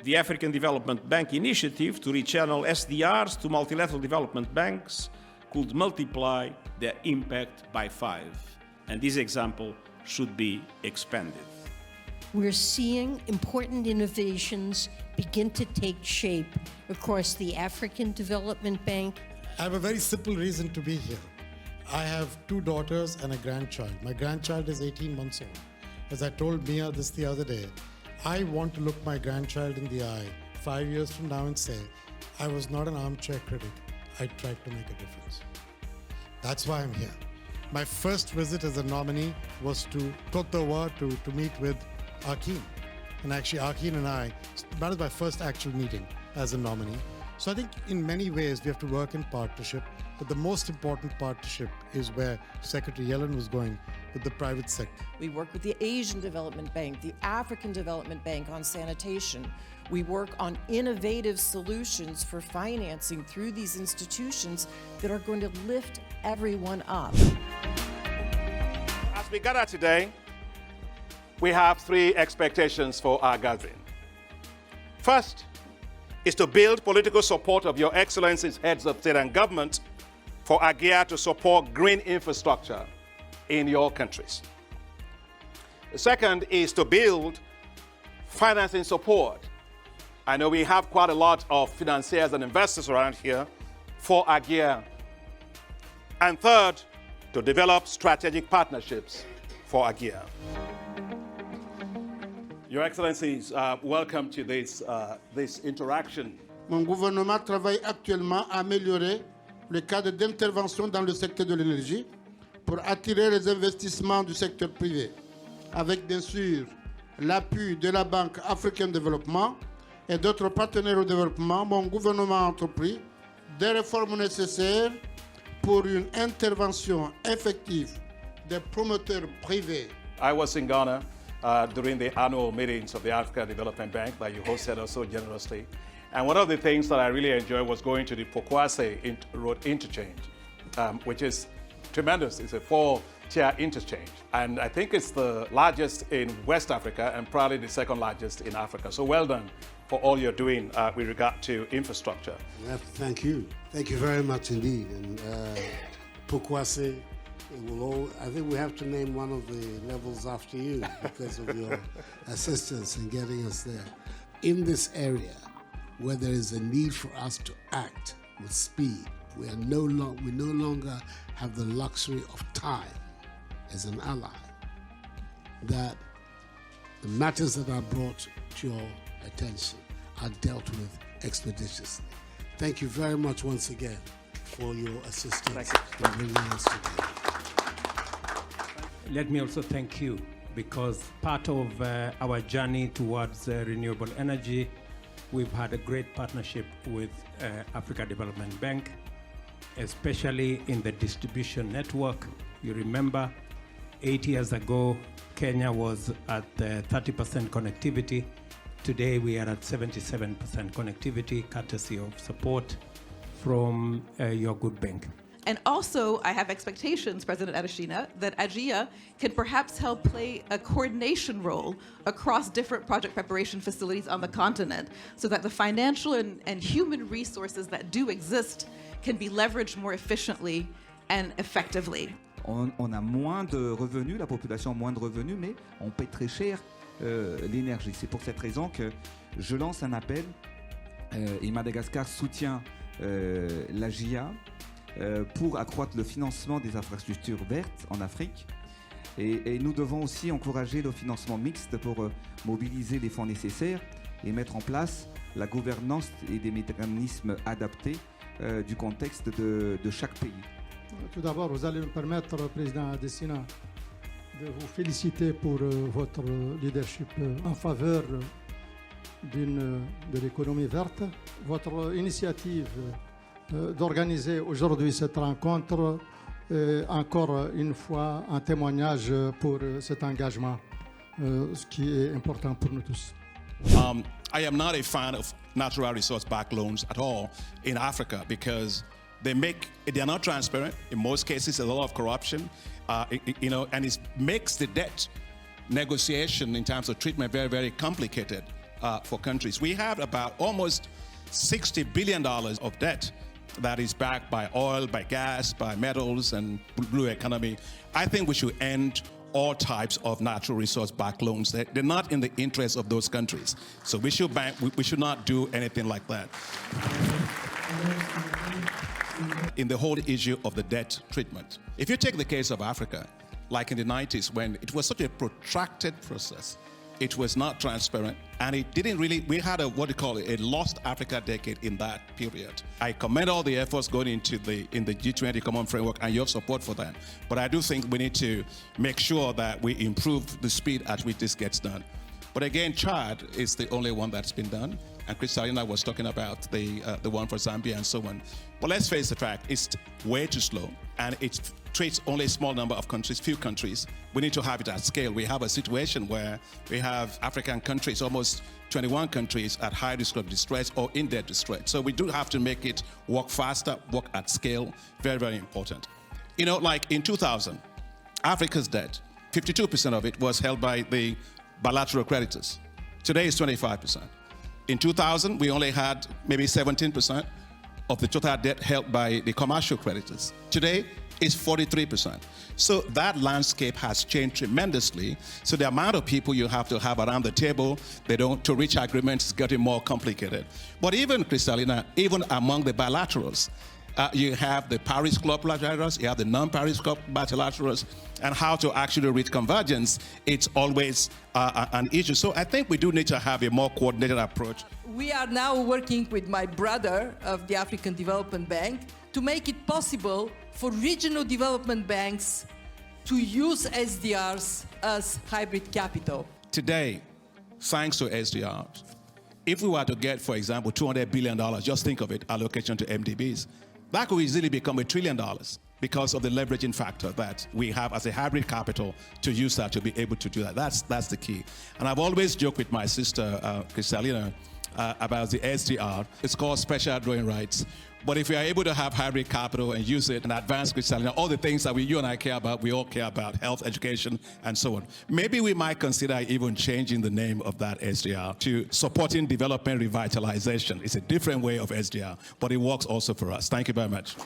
The African Development Bank initiative to rechannel SDRs to multilateral development banks could multiply their impact by 5. And this example should be expanded. We're seeing important innovations begin to take shape across the African Development Bank. I have a very simple reason to be here. I have 2 daughters and a grandchild. My grandchild is 18 months old. As I told Mia this the other day, I want to look my grandchild in the eye 5 years from now and say, I was not an armchair critic. I tried to make a difference. That's why I'm here. My first visit as a nominee was to Côte d'Ivoire to meet with Akin. And actually, Akin and that was my first actual meeting as a nominee. So I think in many ways we have to work in partnership, but the most important partnership is where Secretary Yellen was going with the private sector. We work with the Asian Development Bank, the African Development Bank on sanitation. We work on innovative solutions for financing through these institutions that are going to lift everyone up. As we gather today, we have 3 expectations for our gathering. First is to build political support of Your Excellency's heads of state and government for AGIA to support green infrastructure in your countries. The second is to build financing support. I know we have quite a lot of financiers and investors around here for AGIA. And third, to develop strategic partnerships for AGIA. Your Excellencies, welcome to this interaction. Mon gouvernement travaille actuellement à améliorer le cadre d'intervention dans le secteur de l'énergie pour attirer les investissements du secteur privé, avec bien sûr l'appui de la Banque africaine de développement et d'autres partenaires au développement. Mon gouvernement a entrepris des réformes nécessaires pour une intervention effective des promoteurs privés. I was in Ghana during the annual meetings of the African Development Bank that you hosted us so generously. And one of the things that I really enjoyed was going to the Pokwase Road interchange, which is tremendous. It's a 4-tier interchange. And I think it's the largest in West Africa and probably the second largest in Africa. So well done for all you're doing with regard to infrastructure. Thank you. Thank you very much indeed. And Pokwase, I think we have to name one of the levels after you because of your assistance in getting us there. In this area, where there is a need for us to act with speed, we no longer have the luxury of time as an ally, that the matters that are brought to your attention are dealt with expeditiously. Thank you very much once again for your assistance in bringing us together. Let me also thank you, because part of our journey towards renewable energy, we've had a great partnership with Africa Development Bank, especially in the distribution network. You remember 8 years ago, Kenya was at 30% connectivity. Today we are at 77% connectivity, courtesy of support from your good bank. And also, I have expectations, President Adesina, that AGIA can perhaps help play a coordination role across different project preparation facilities on the continent, so that the financial and human resources that do exist can be leveraged more efficiently and effectively. On a moins de revenus, la population a moins de revenus, mais on paie très cher l'énergie. C'est pour cette raison que je lance un appel, et Madagascar soutient l'AGIA, pour accroître le financement des infrastructures vertes en Afrique. Et nous devons aussi encourager le financement mixte pour mobiliser les fonds nécessaires et mettre en place la gouvernance et des mécanismes adaptés du contexte de chaque pays. Tout d'abord, vous allez me permettre, Président Adesina, de vous féliciter pour votre leadership en faveur de l'économie verte. Votre initiative d'organiser aujourd'hui cette rencontre est encore une fois un témoignage pour cet engagement, ce qui est important pour nous tous. I am not a fan of natural resource-backed loans at all in Africa because they are not transparent. In most cases, a lot of corruption, and it makes the debt negotiation in terms of treatment very, very complicated. for countries. We have about almost $60 billion of debt that is backed by oil, by gas, by metals, and blue economy. I think we should end all types of natural resource-backed loans. They're not in the interest of those countries. So we should not do anything like that. In the whole issue of the debt treatment. If you take the case of Africa, like in the 90s, when it was such a protracted process, it was not transparent, and it didn't really, we had what you call a lost Africa decade in that period. I commend all the efforts going into in the G20 Common Framework and your support for that. But I do think we need to make sure that we improve the speed at which this gets done. But again, Chad is the only one that's been done. And Kristalina was talking about the one for Zambia and so on. But let's face the fact, it's way too slow, and it treats only a small number of countries, few countries. We need to have it at scale. We have a situation where we have African countries, almost 21 countries at high risk of distress or in debt distress. So we do have to make it work faster, work at scale. Very, very important. You know, like in 2000, Africa's debt, 52% of it was held by the bilateral creditors. Today it's 25%. In 2000, we only had maybe 17% of the total debt held by the commercial creditors. Today, it's 43%. So that landscape has changed tremendously. So the amount of people you have to have around the table, to reach agreements is getting more complicated. But even, Kristalina, even among the bilaterals, you have the Paris Club bilaterals, you have the non-Paris Club bilaterals, and how to actually reach convergence, it's always an issue. So I think we do need to have a more coordinated approach. We are now working with my brother of the African Development Bank to make it possible for regional development banks to use SDRs as hybrid capital. Today, thanks to SDRs, if we were to get, for example, $200 billion, just think of it, allocation to MDBs, that could easily become $1 trillion because of the leveraging factor that we have as a hybrid capital to use that to be able to do that. That's the key. And I've always joked with my sister, Kristalina, about the SDR. It's called special drawing rights. But if we are able to have hybrid capital and use it and advance Kristalina, all the things that you and I care about, we all care about, health, education, and so on. Maybe we might consider even changing the name of that SDR to supporting development revitalization. It's a different way of SDR, but it works also for us. Thank you very much.